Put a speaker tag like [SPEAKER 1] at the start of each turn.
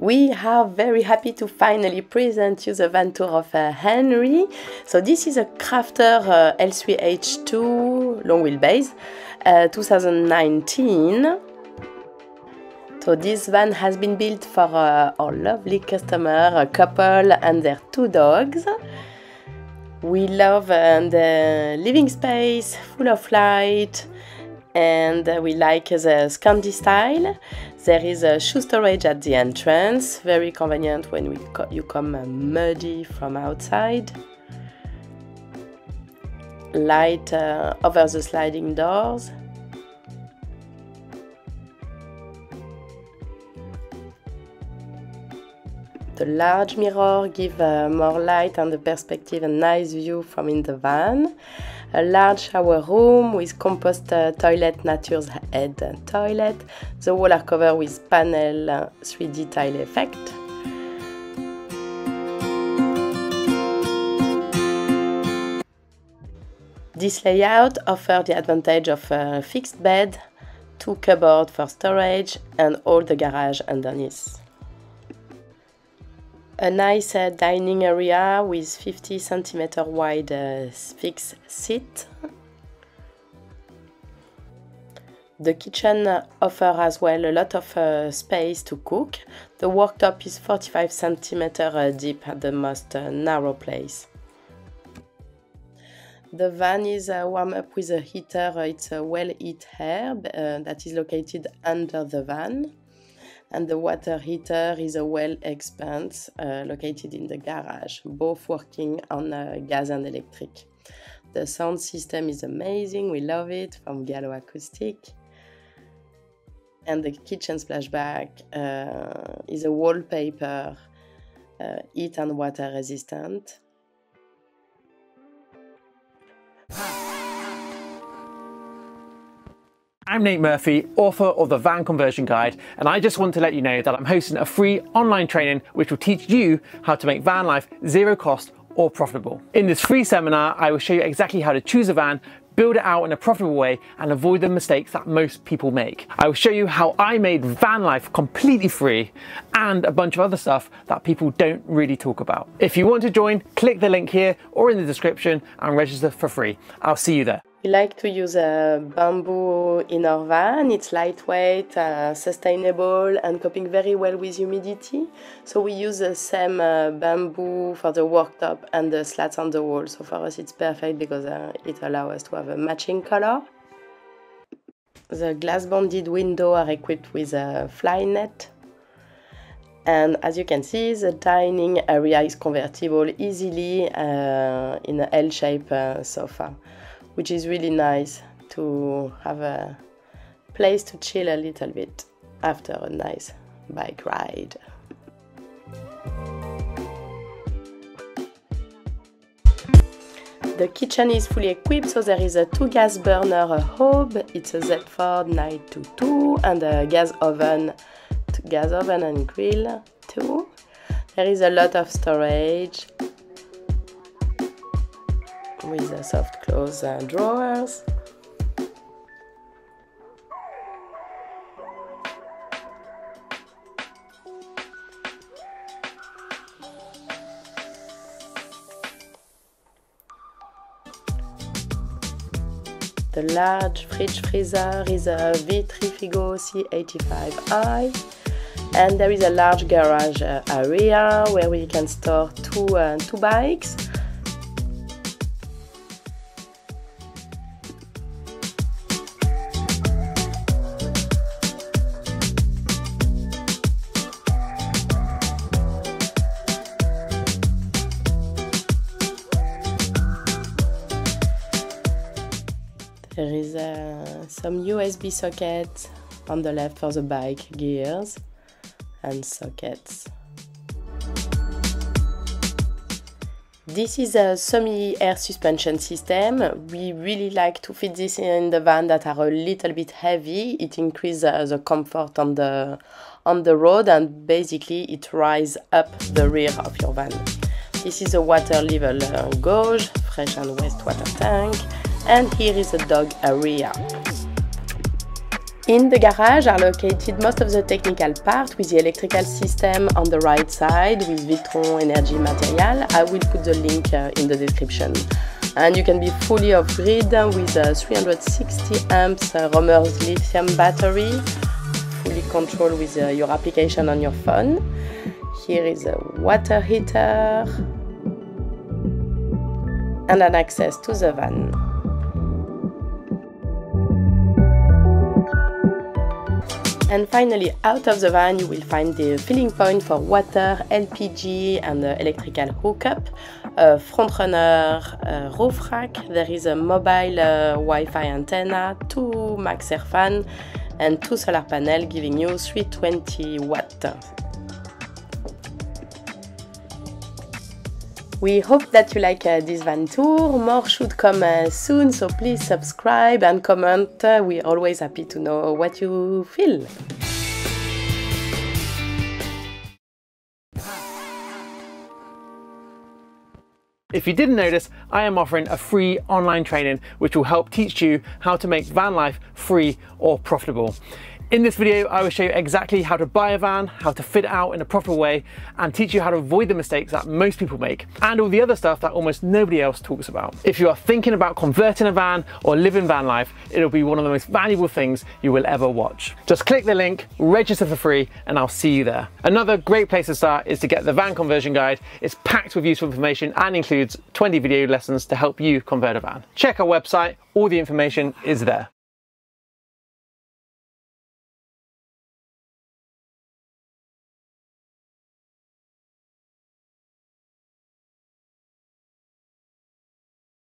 [SPEAKER 1] We are very happy to finally present you the van tour of Henry. So this is a Crafter L3H2 long wheelbase 2019. So this van has been built for our lovely customer, a couple and their 2 dogs. We love the living space, full of light, and we like the Scandi style. There is a shoe storage at the entrance, very convenient when you come muddy from outside. Light over the sliding doors. The large mirror gives more light and the perspective, a nice view from in the van. A large shower room with compost toilet, Nature's Head toilet. The walls are covered with panel 3D tile effect. This layout offers the advantage of a fixed bed, 2 cupboards for storage, and all the garage underneath. A nice dining area with 50 cm wide fixed seat. The kitchen offers as well a lot of space to cook. The worktop is 45 cm deep at the most narrow place. The van is warmed up with a heater. It's a well-heat herb that is located under the van. And the water heater is a well expanse located in the garage, both working on gas and electric. The sound system is amazing, we love it, from Gallo Acoustic. And the kitchen splashback is a wallpaper, heat and water resistant.
[SPEAKER 2] I'm Nate Murphy, author of the Van Conversion Guide, and I just want to let you know that I'm hosting a free online training which will teach you how to make van life zero cost or profitable. In this free seminar, I will show you exactly how to choose a van, build it out in a profitable way, and avoid the mistakes that most people make. I will show you how I made van life completely free and a bunch of other stuff that people don't really talk about. If you want to join, click the link here or in the description and register for free. I'll see you there.
[SPEAKER 1] We like to use bamboo in our van. It's lightweight, sustainable, and coping very well with humidity. So we use the same bamboo for the worktop and the slats on the wall. So for us it's perfect because it allows us to have a matching color. The glass bonded windows are equipped with a fly net. And as you can see, the dining area is convertible easily in an L-shaped sofa, which is really nice to have a place to chill a little bit after a nice bike ride. The kitchen is fully equipped, so there is a 2 gas burner hob, it's a Z-Ford 922, and a gas oven and grill too. There is a lot of storage with soft close drawers. The large fridge freezer is a V3Figo C85i, and there is a large garage area where we can store two bikes. There is some USB sockets on the left for the bike gears and sockets. This is a semi-air suspension system. We really like to fit this in the van that are a little bit heavy. It increases the comfort on the road, and basically it rises up the rear of your van. This is a water level gauge, fresh and wastewater tank, and here is a dog area. In the garage are located most of the technical part with the electrical system on the right side with Vitron Energy material. I will put the link in the description. And you can be fully off-grid with a 360 amps Romer's lithium battery, fully controlled with your application on your phone. Here is a water heater and an access to the van. And finally, out of the van, you will find the filling point for water, LPG and electrical hookup, a front runner roof rack. There is a mobile Wi-Fi antenna, 2 max air fan and 2 solar panels giving you 320 watt. We hope that you like this van tour. More should come soon, so please subscribe and comment. We're always happy to know what you feel.
[SPEAKER 2] If you didn't notice, I am offering a free online training which will help teach you how to make van life free or profitable. In this video, I will show you exactly how to buy a van, how to fit it out in a proper way, and teach you how to avoid the mistakes that most people make, and all the other stuff that almost nobody else talks about. If you are thinking about converting a van or living van life, it'll be one of the most valuable things you will ever watch. Just click the link, register for free, and I'll see you there. Another great place to start is to get the van conversion guide. It's packed with useful information and includes 20 video lessons to help you convert a van. Check our website, all the information is there.